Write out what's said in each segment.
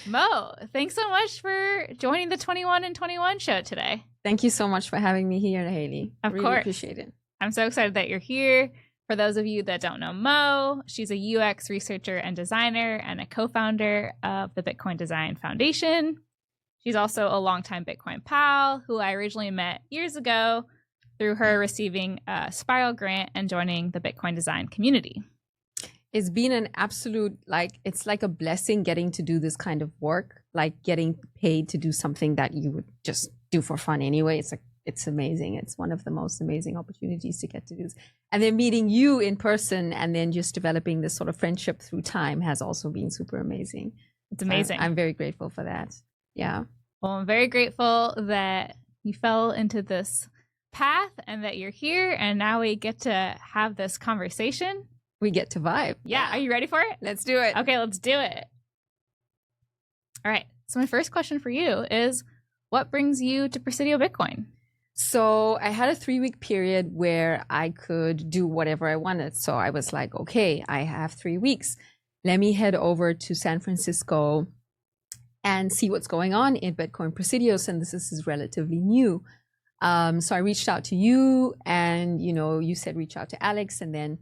Mo, thanks so much for joining the 21 and 21 show today. Thank you so much for having me here, Haley. Of really course. Appreciate it. I'm so excited that you're here. For those of you that don't know Mo, she's a UX researcher and designer and a co-founder of the Bitcoin Design Foundation. She's also a longtime Bitcoin pal who I originally met years ago through her receiving a Spiral grant and joining the Bitcoin design community. It's been an absolute, it's like a blessing getting to do this kind of work, like getting paid to do something that you would just do for fun anyway. It's amazing. It's one of the most amazing opportunities to get to do this. And then meeting you in person and then just developing this sort of friendship through time has also been super amazing. It's amazing. I'm very grateful for that. Yeah. Well, I'm very grateful that you fell into this path and that you're here. And now we get to have this conversation. We get to vibe. Yeah. Are you ready for it? Let's do it. Okay, let's do it. All right. So my first question for you is, what brings you to Presidio Bitcoin? So I had a 3-week period where I could do whatever I wanted. So I was like, okay, I have 3 weeks. Let me head over to San Francisco and see what's going on in Bitcoin Presidio, and this is relatively new. So I reached out to you and, you said reach out to Alex, and then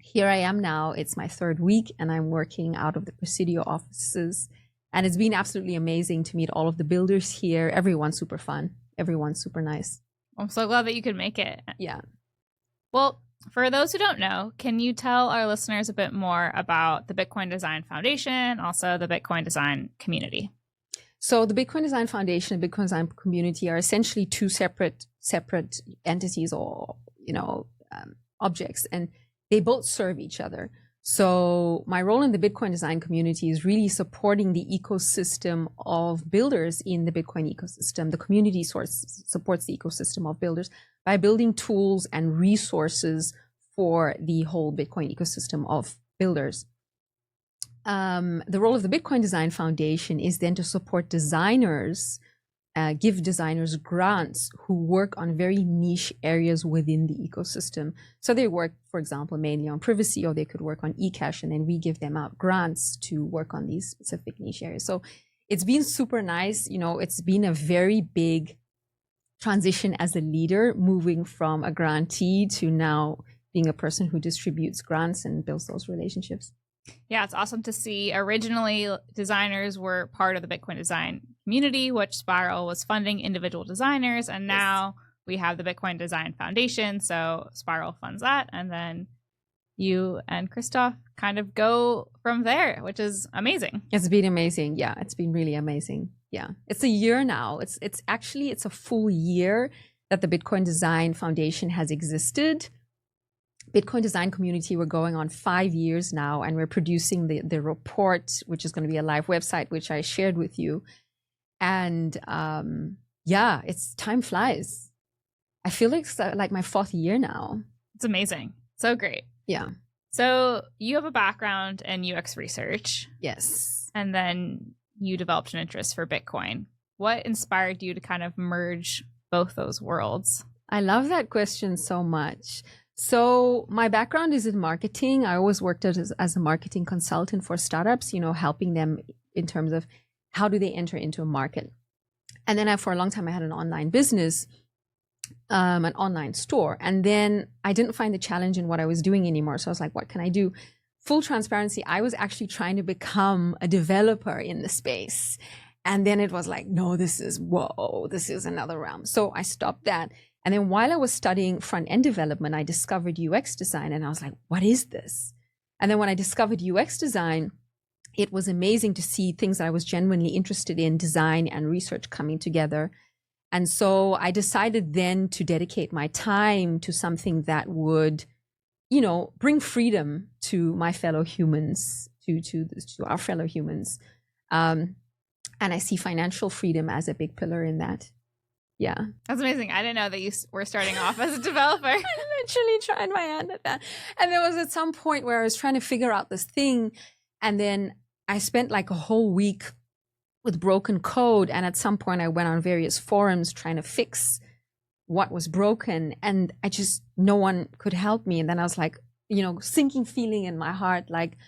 here I am now. It's my 3rd week and I'm working out of the Presidio offices. And it's been absolutely amazing to meet all of the builders here. Everyone's super fun. Everyone's super nice. I'm so glad that you could make it. Yeah. Well, for those who don't know, can you tell our listeners a bit more about the Bitcoin Design Foundation, also the Bitcoin Design community? So the Bitcoin Design Foundation and Bitcoin Design community are essentially two separate entities or, objects, and they both serve each other. So my role in the Bitcoin design community is really supporting the ecosystem of builders in the Bitcoin ecosystem. The community supports the ecosystem of builders by building tools and resources for the whole Bitcoin ecosystem of builders. The role of the Bitcoin Design Foundation is then to support designers, give designers grants who work on very niche areas within the ecosystem. So they work, for example, mainly on privacy, or they could work on eCash, and then we give them out grants to work on these specific niche areas. So it's been super nice. It's been a very big transition as a leader, moving from a grantee to now being a person who distributes grants and builds those relationships. Yeah, it's awesome to see. Originally, designers were part of the Bitcoin design community, which Spiral was funding individual designers. And now we have the Bitcoin Design Foundation. So Spiral funds that. And then you and Christoph kind of go from there, which is amazing. It's been amazing. Yeah, it's been really amazing. Yeah, it's a year now. It's a full year that the Bitcoin Design Foundation has existed. Bitcoin design community, we're going on 5 years now, and we're producing the report, which is going to be a live website, which I shared with you. And it's time flies. I feel like it's like my 4th year now. It's amazing. So great. Yeah. So you have a background in UX research. Yes. And then you developed an interest for Bitcoin. What inspired you to kind of merge both those worlds? I love that question so much. So my background is in marketing. I always worked as a marketing consultant for startups, helping them in terms of how do they enter into a market. And then for a long time, I had an online business, an online store. And then I didn't find the challenge in what I was doing anymore. So I was like, what can I do? Full transparency, I was actually trying to become a developer in the space. And then it was like, no, this is another realm. So I stopped that. And then while I was studying front-end development, I discovered UX design, and I was like, what is this? And then when I discovered UX design, it was amazing to see things that I was genuinely interested in, design and research, coming together. And so I decided then to dedicate my time to something that would, bring freedom to my fellow humans, to our fellow humans. And I see financial freedom as a big pillar in that. Yeah. That's amazing. I didn't know that you were starting off as a developer. I literally tried my hand at that. And there was at some point where I was trying to figure out this thing. And then I spent like a whole week with broken code. And at some point I went on various forums trying to fix what was broken. And no one could help me. And then I was like, sinking feeling in my heart, like,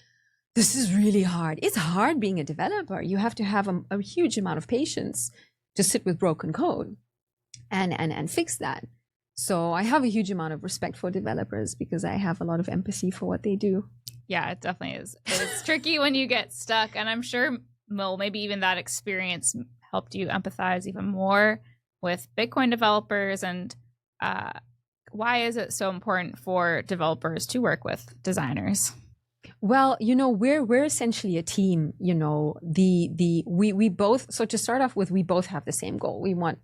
this is really hard. It's hard being a developer. You have to have a huge amount of patience to sit with broken code and fix that. So I have a huge amount of respect for developers because I have a lot of empathy for what they do. Yeah, it definitely is. It's tricky when you get stuck. And I'm sure, Mo, maybe even that experience helped you empathize even more with Bitcoin developers. And why is it so important for developers to work with designers? Well, we're essentially a team. We both. So to start off with, we both have the same goal. We want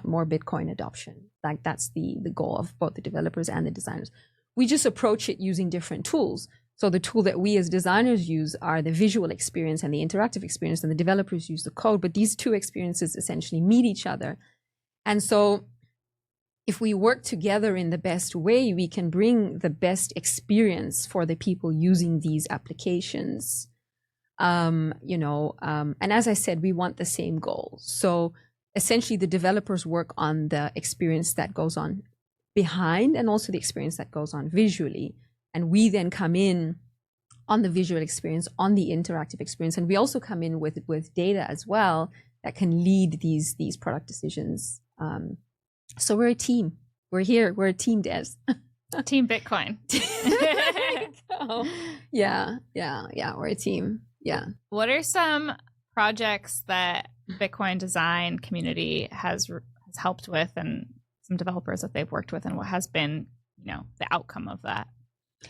more Bitcoin adoption. Like that's the goal of both the developers and the designers. We just approach it using different tools. So the tool that we as designers use are the visual experience and the interactive experience, and the developers use the code. But these two experiences essentially meet each other. And so if we work together in the best way, we can bring the best experience for the people using these applications. And as I said, we want the same goal. So essentially the developers work on the experience that goes on behind and also the experience that goes on visually. And we then come in on the visual experience, on the interactive experience. And we also come in with data as well that can lead these product decisions. So we're a team. We're here. We're a team, Des. Team Bitcoin. Yeah. We're a team. Yeah. What are some projects that Bitcoin design community has helped with, and some developers that they've worked with, and what has been, the outcome of that?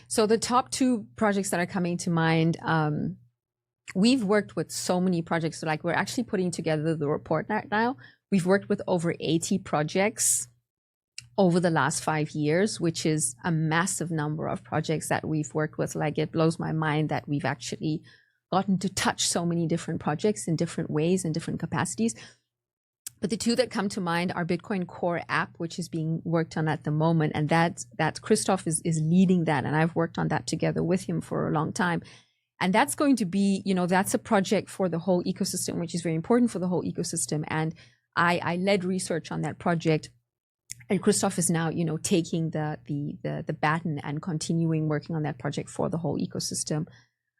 So the top two projects that are coming to mind, we've worked with so many projects. So like we're actually putting together the report now. We've worked with over 80 projects over the last 5 years, which is a massive number of projects that we've worked with. Like it blows my mind that we've actually gotten to touch so many different projects in different ways and different capacities. But the two that come to mind are Bitcoin Core app, which is being worked on at the moment. And that's Christoph is leading that. And I've worked on that together with him for a long time. And that's going to be, that's a project for the whole ecosystem, which is very important for the whole ecosystem. And I led research on that project. And Christoph is now, taking the baton and continuing working on that project for the whole ecosystem.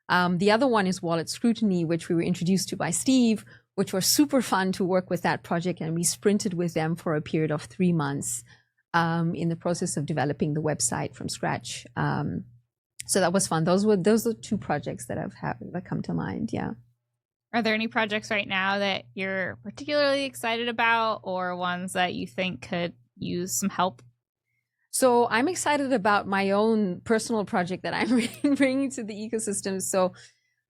The other one is Wallet Scrutiny, which we were introduced to by Steve, which was super fun to work with that project. And we sprinted with them for a period of 3 months in the process of developing the website from scratch. So that was fun. Those are two projects that that come to mind. Yeah. Are there any projects right now that you're particularly excited about, or ones that you think could use some help? So I'm excited about my own personal project that I'm bringing to the ecosystem. So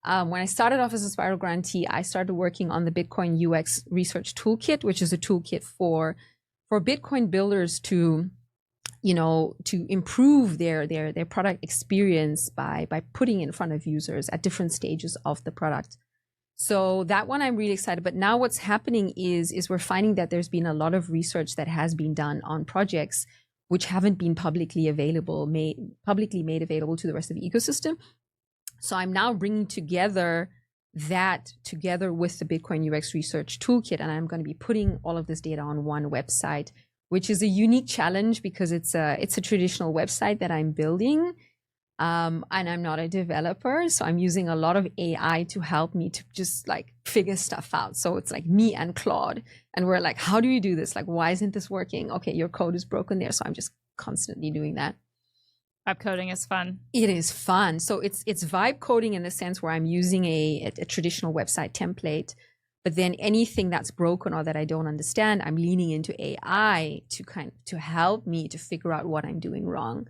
when I started off as a Spiral grantee, I started working on the Bitcoin UX Research Toolkit, which is a toolkit for Bitcoin builders to improve their product experience by putting in front of users at different stages of the product. So that one I'm really excited. But now what's happening is we're finding that there's been a lot of research that has been done on projects which haven't been publicly made available to the rest of the ecosystem. So I'm now bringing together with the Bitcoin UX Research Toolkit, and I'm going to be putting all of this data on one website, which is a unique challenge because it's a traditional website that I'm building. And I'm not a developer, so I'm using a lot of AI to help me to just like figure stuff out. So it's like me and Claude, and we're like, how do you do this? Like, why isn't this working? Okay, your code is broken there. So I'm just constantly doing that. Vibe coding is fun. It is fun. So it's vibe coding in the sense where I'm using a traditional website template, but then anything that's broken or that I don't understand, I'm leaning into AI to help me to figure out what I'm doing wrong.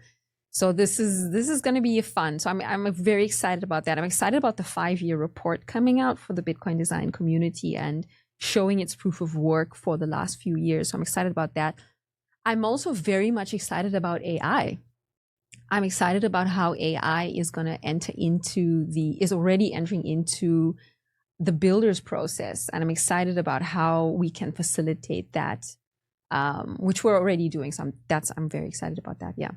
So this is going to be fun. So I'm very excited about that. I'm excited about the 5-year report coming out for the Bitcoin design community and showing its proof of work for the last few years. So I'm excited about that. I'm also very much excited about AI. I'm excited about how AI is going to is already entering into the builder's process. And I'm excited about how we can facilitate that, which we're already doing. So I'm very excited about that. Yeah.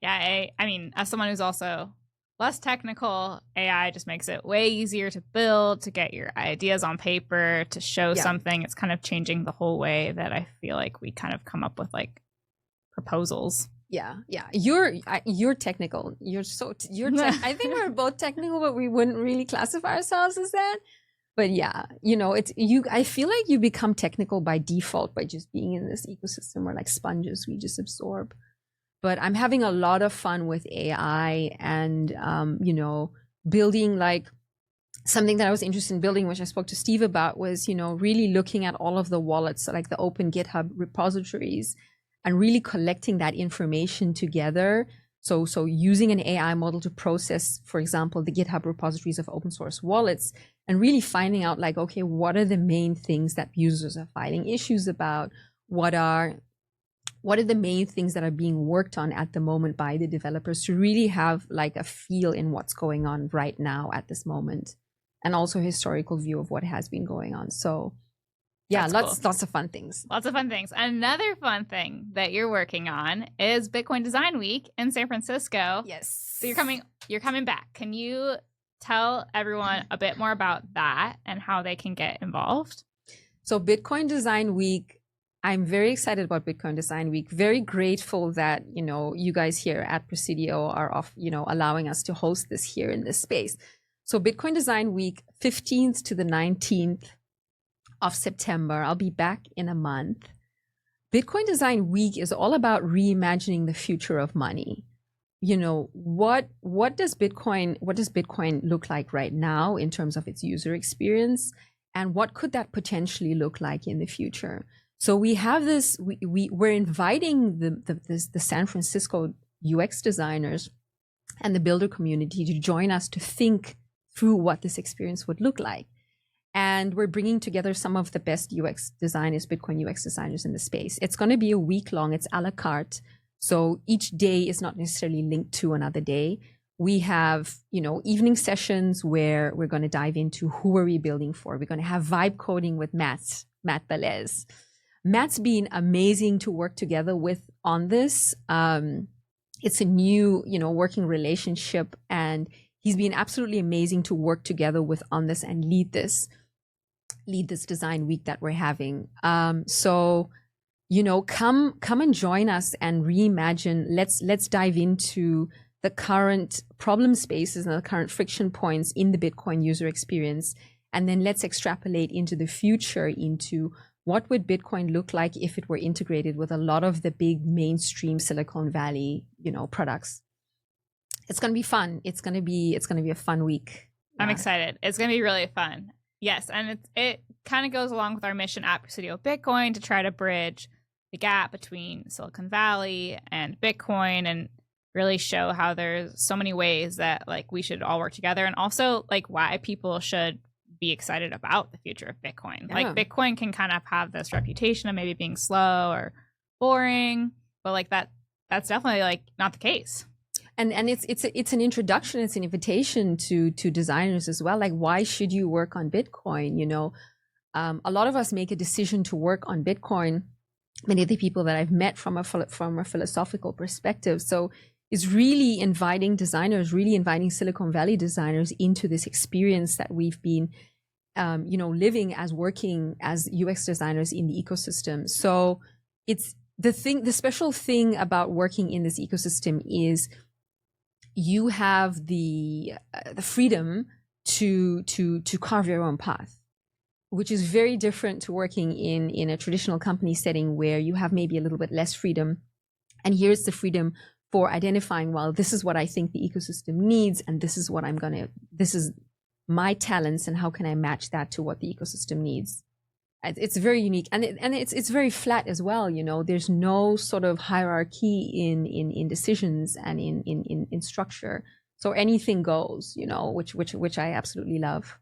Yeah, I mean, as someone who's also less technical, AI just makes it way easier to build, to get your ideas on paper, to show something. It's kind of changing the whole way that I feel like we kind of come up with like proposals. Yeah, yeah. You're technical. I think we're both technical, but we wouldn't really classify ourselves as that. But yeah, it's you. I feel like you become technical by default by just being in this ecosystem. We're like sponges. We just absorb. But I'm having a lot of fun with AI and building like something that I was interested in building, which I spoke to Steve about, was really looking at all of the wallets, like the open GitHub repositories, and really collecting that information together. So using an AI model to process, for example, the GitHub repositories of open source wallets, and really finding out like, okay, what are the main things that users are filing issues about? What are the main things that are being worked on at the moment by the developers, to really have like a feel in what's going on right now at this moment, and also a historical view of what has been going on. So yeah, lots of fun things. Lots of fun things. Another fun thing that you're working on is Bitcoin Design Week in San Francisco. Yes. So you're coming back. Can you tell everyone a bit more about that and how they can get involved? So Bitcoin Design Week, I'm very excited about Bitcoin Design Week. Very grateful that, you guys here at Presidio are allowing us to host this here in this space. So Bitcoin Design Week, 15th to the 19th of September. I'll be back in a month. Bitcoin Design Week is all about reimagining the future of money. What does Bitcoin look like right now in terms of its user experience, and what could that potentially look like in the future? So we have this. We're inviting the San Francisco UX designers and the builder community to join us to think through what this experience would look like. And we're bringing together some of the best UX designers, Bitcoin UX designers in the space. It's going to be a week long. It's a la carte. So each day is not necessarily linked to another day. We have, evening sessions where we're going to dive into who are we building for. We're going to have vibe coding with Matt Velez. Matt's been amazing to work together with on this. It's a new, working relationship, and he's been absolutely amazing to work together with on this and lead this design week that we're having. So, come and join us and reimagine. Let's dive into the current problem spaces and the current friction points in the Bitcoin user experience, and then let's extrapolate into the future, into what would Bitcoin look like if it were integrated with a lot of the big mainstream Silicon Valley, products. It's going to be fun. It's going to be a fun week. I'm excited. It's going to be really fun. Yes, and it kind of goes along with our mission at Presidio Bitcoin to try to bridge the gap between Silicon Valley and Bitcoin, and really show how there's so many ways that like we should all work together, and also like why people should be excited about the future of Bitcoin. Yeah. Like Bitcoin can kind of have this reputation of maybe being slow or boring, but like that's definitely like not the case. And it's an introduction, it's an invitation to designers as well. Like, why should you work on Bitcoin? A lot of us make a decision to work on Bitcoin. Many of the people that I've met from a philosophical perspective. So it's really inviting designers, really inviting Silicon Valley designers into this experience that we've been, living as working as UX designers in the ecosystem. So it's the special thing about working in this ecosystem is you have the freedom to carve your own path, which is very different to working in a traditional company setting where you have maybe a little bit less freedom. And here's the freedom for identifying, well, this is what I think the ecosystem needs, and this is my talents, and how can I match that to what the ecosystem needs. It's very unique, and it's very flat as well. There's no sort of hierarchy in decisions and in structure. So anything goes. Which I absolutely love.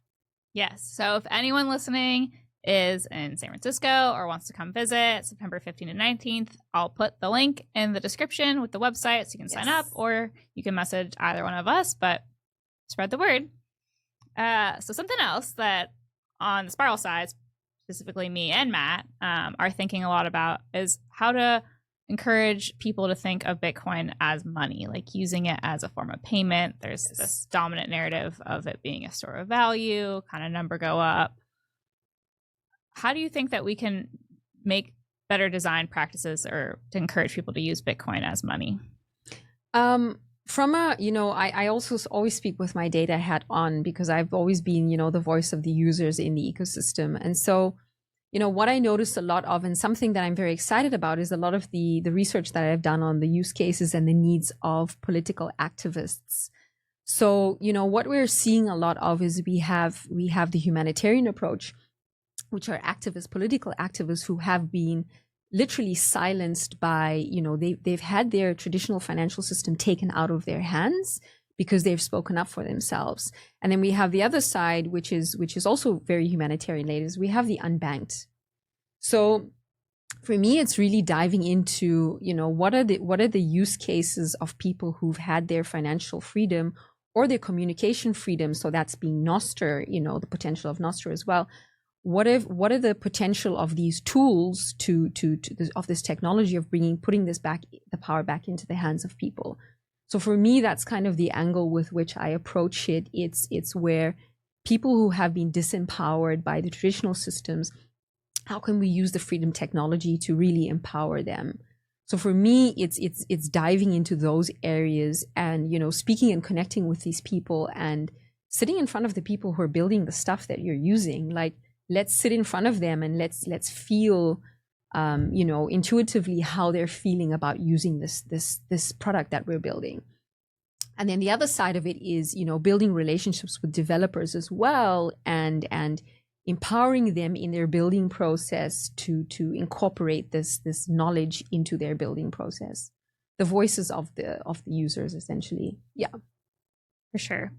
Yes. So if anyone listening is in San Francisco or wants to come visit September 15th and 19th, I'll put the link in the description with the website so you can sign up, or you can message either one of us. But spread the word. So something else that on the Spiral side, specifically me and Matt, are thinking a lot about is how to encourage people to think of Bitcoin as money, like using it as a form of payment. There's this dominant narrative of it being a store of value, kind of number go up. How do you think that we can make better design practices or to encourage people to use Bitcoin as money? From a, I also always speak with my data hat on, because I've always been, the voice of the users in the ecosystem. And so, what I noticed a lot of, and something that I'm very excited about, is a lot of the research that I've done on the use cases and the needs of political activists. So, what we're seeing a lot of is we have the humanitarian approach, which are activists, political activists who have been literally silenced by, they've had their traditional financial system taken out of their hands because they've spoken up for themselves. And then we have the other side, which is also very humanitarian ladies. We have the unbanked. So for me, it's really diving into, what are the use cases of people who've had their financial freedom or their communication freedom. So that's being Nostr, the potential of Nostr as well. What are the potential of these tools of this technology of putting the power back into the hands of people? So for me, that's kind of the angle with which I approach it. It's where people who have been disempowered by the traditional systems, how can we use the freedom technology to really empower them? So for me, it's diving into those areas and, speaking and connecting with these people and sitting in front of the people who are building the stuff that you're using. Like, let's sit in front of them and let's feel, intuitively how they're feeling about using this product that we're building. And then the other side of it is, building relationships with developers as well, and empowering them in their building process to incorporate this knowledge into their building process. The voices of the users, essentially. Yeah, for sure.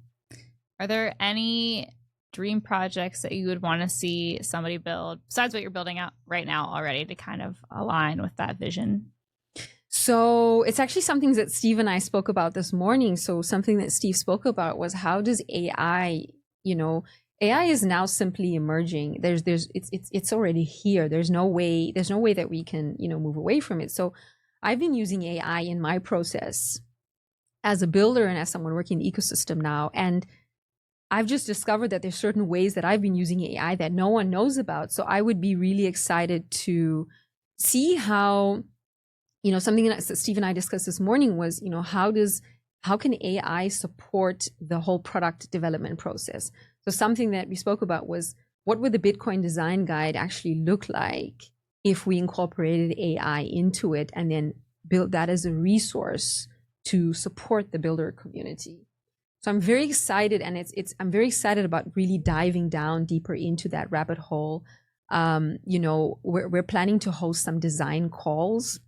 Are there any dream projects that you would want to see somebody build besides what you're building out right now already to kind of align with that vision? So it's actually something that Steve and I spoke about this morning. So something that Steve spoke about was, how does AI, AI is now simply emerging. It's already here. There's no way that we can, move away from it. So I've been using AI in my process as a builder and as someone working in the ecosystem now. And I've just discovered that there's certain ways that I've been using AI that no one knows about. So I would be really excited to see how, something that Steve and I discussed this morning was, how can AI support the whole product development process? So something that we spoke about was, what would the Bitcoin design guide actually look like if we incorporated AI into it and then built that as a resource to support the builder community? So I'm very excited, and I'm very excited about really diving down deeper into that rabbit hole. We're planning to host some design calls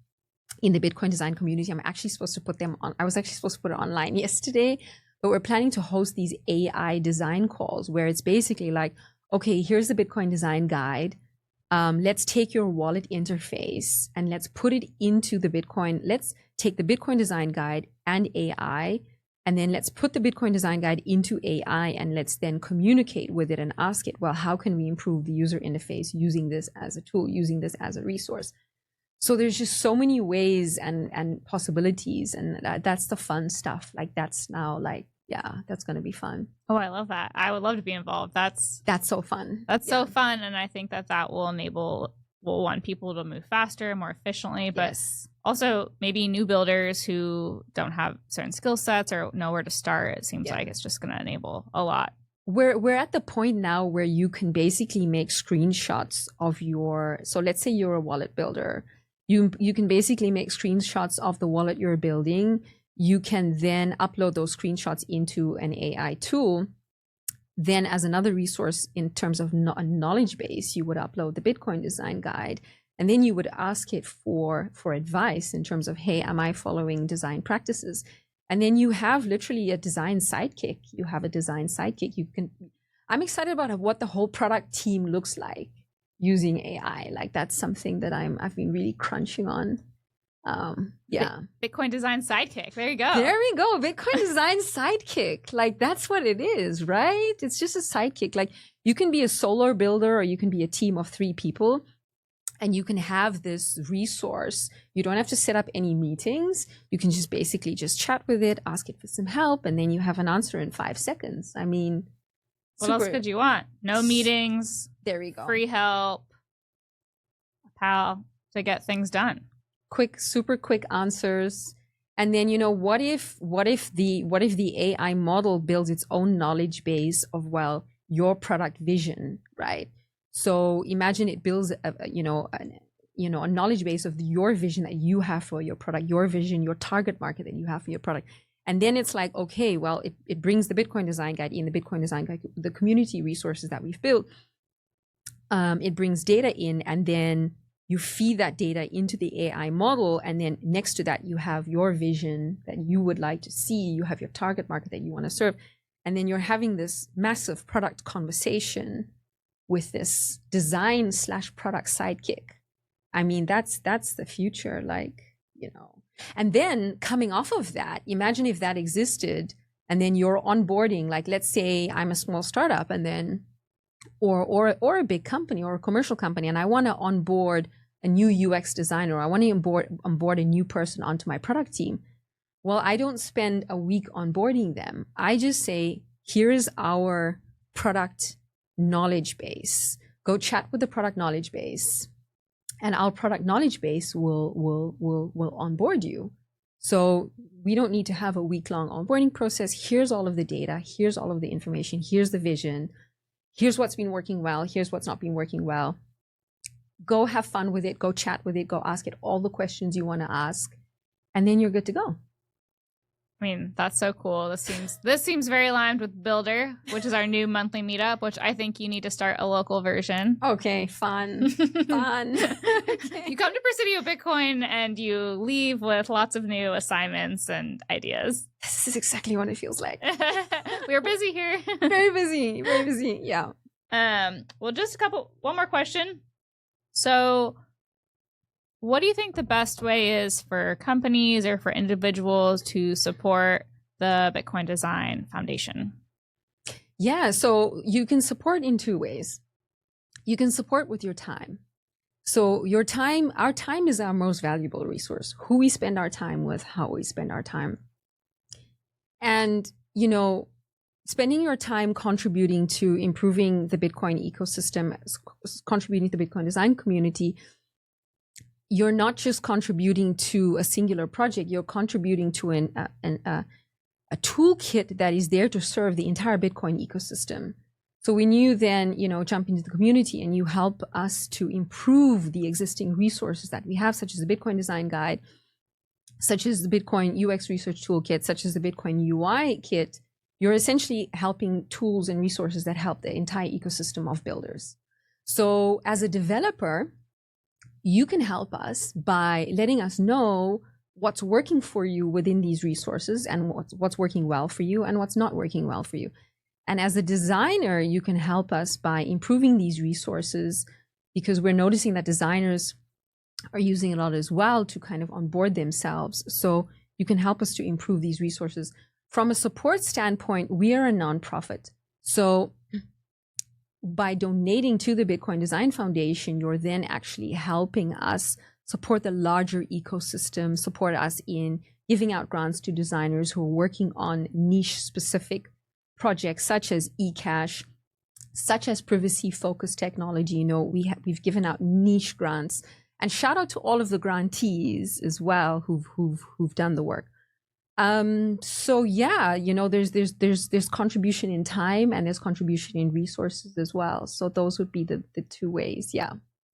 in the Bitcoin design community. I'm actually supposed to put them on. I was actually supposed to put it online yesterday, but we're planning to host these AI design calls where it's basically like, okay, here's the Bitcoin design guide. Let's take your wallet interface and let's put it into the Bitcoin. Let's take the Bitcoin design guide and AI, and then let's put the Bitcoin design guide into AI, and let's then communicate with it and ask it, well, how can we improve the user interface using this as a tool, using this as a resource? So there's just so many ways and possibilities, and that's the fun stuff. Like, that's now like, yeah, that's going to be fun. Oh, I love that. I would love to be involved. That's so fun. That's so fun. And I think that will enable, want people to move faster, more efficiently, but also maybe new builders who don't have certain skill sets or know where to start. It seems like it's just going to enable a lot. We're at the point now where you can basically make screenshots of so let's say you're a wallet builder. You can basically make screenshots of the wallet you're building. You can then upload those screenshots into an AI tool. Then as another resource in terms of a knowledge base, you would upload the Bitcoin design guide. And then you would ask it for advice in terms of, hey, am I following design practices? And then you have literally a design sidekick. You have a design sidekick. I'm excited about what the whole product team looks like using AI. Like, that's something that I've been really crunching on. Bitcoin design sidekick. There you go. There we go. Bitcoin design sidekick. Like, that's what it is, right? It's just a sidekick. Like, you can be a solo builder or you can be a team of 3 people and you can have this resource. You don't have to set up any meetings. You can just basically just chat with it, ask it for some help, and then you have an answer in 5 seconds. I mean, what else could you want? No meetings. There we go. Free help. Pal. to get things done. Super quick answers. And then, what if the AI model builds its own knowledge base of, well, your product vision, right? So imagine it builds a knowledge base of your vision that you have for your product, your vision, your target market that you have for your product. And then it's like, okay, well, it brings the Bitcoin Design Guide in, the Bitcoin Design Guide, the community resources that we've built. It brings data in, and then you feed that data into the AI model. And then next to that, you have your vision that you would like to see. You have your target market that you want to serve. And then you're having this massive product conversation with this design/product sidekick. I mean, that's the future, And then coming off of that, imagine if that existed, and then you're onboarding, like, let's say I'm a small startup, and then or a big company or a commercial company, and I want to onboard a new UX designer, or I want to onboard a new person onto my product team. Well, I don't spend a week onboarding them. I just say, here is our product knowledge base. Go chat with the product knowledge base, and our product knowledge base will onboard you. So we don't need to have a week-long onboarding process. Here's all of the data. Here's all of the information. Here's the vision. Here's what's been working well. Here's what's not been working well. Go have fun with it. Go chat with it. Go ask it all the questions you want to ask. And then you're good to go. I mean, that's so cool. This seems very aligned with Builder, which is our new monthly meetup, which I think you need to start a local version. Okay, fun. Fun. Okay. You come to Presidio Bitcoin and you leave with lots of new assignments and ideas. This is exactly what it feels like. We are busy here. Very busy. Very busy. Yeah. Well, just one more question. So what do you think the best way is for companies or for individuals to support the Bitcoin Design Foundation? Yeah, so you can support in two ways. You can support with your time. So our time is our most valuable resource. Who we spend our time with, how we spend our time. And, spending your time contributing to improving the Bitcoin ecosystem, contributing to the Bitcoin design community, you're not just contributing to a singular project, you're contributing to a toolkit that is there to serve the entire Bitcoin ecosystem. So when you then, jump into the community and you help us to improve the existing resources that we have, such as the Bitcoin Design Guide, such as the Bitcoin UX Research Toolkit, such as the Bitcoin UI kit, you're essentially helping tools and resources that help the entire ecosystem of builders. So as a developer, you can help us by letting us know what's working for you within these resources and what's working well for you and what's not working well for you. And as a designer, you can help us by improving these resources, because we're noticing that designers are using a lot as well to kind of onboard themselves. So you can help us to improve these resources. From a support standpoint, we are a nonprofit. So by donating to the Bitcoin Design Foundation, you're then actually helping us support the larger ecosystem, support us in giving out grants to designers who are working on niche specific projects such as eCash, such as privacy-focused technology. We've given out niche grants, and shout out to all of the grantees as well who've done the work. So yeah, there's contribution in time and there's contribution in resources as well. So those would be the two ways. Yeah.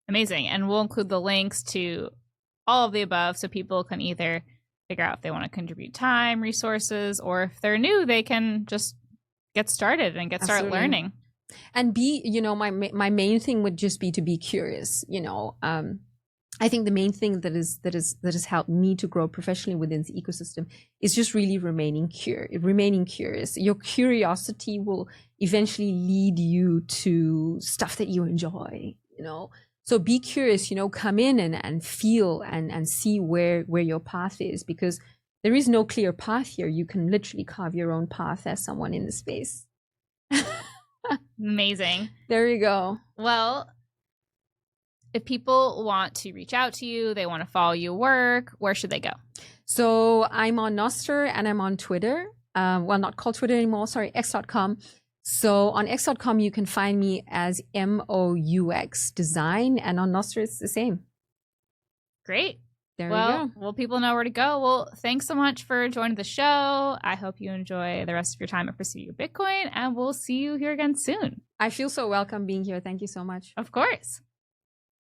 Amazing. And we'll include the links to all of the above so people can either figure out if they want to contribute time, resources, or if they're new, they can just get started and start learning. And my main thing would just be to be curious. I think the main thing that has helped me to grow professionally within the ecosystem is just really remaining curious. Your curiosity will eventually lead you to stuff that you enjoy, So be curious, come in and feel and see where your path is, because there is no clear path here. You can literally carve your own path as someone in the space. Amazing. There you go. Well, if people want to reach out to you, they want to follow your work, where should they go? So I'm on Nostr and I'm on Twitter. Not called Twitter anymore. Sorry, x.com. So on x.com, you can find me as MOUX Design, and on Nostr, it's the same. Great. There Well, we go. well, people know where to go. Well, thanks so much for joining the show. I hope you enjoy the rest of your time at Presidio Bitcoin, and we'll see you here again soon. I feel so welcome being here. Thank you so much. Of course.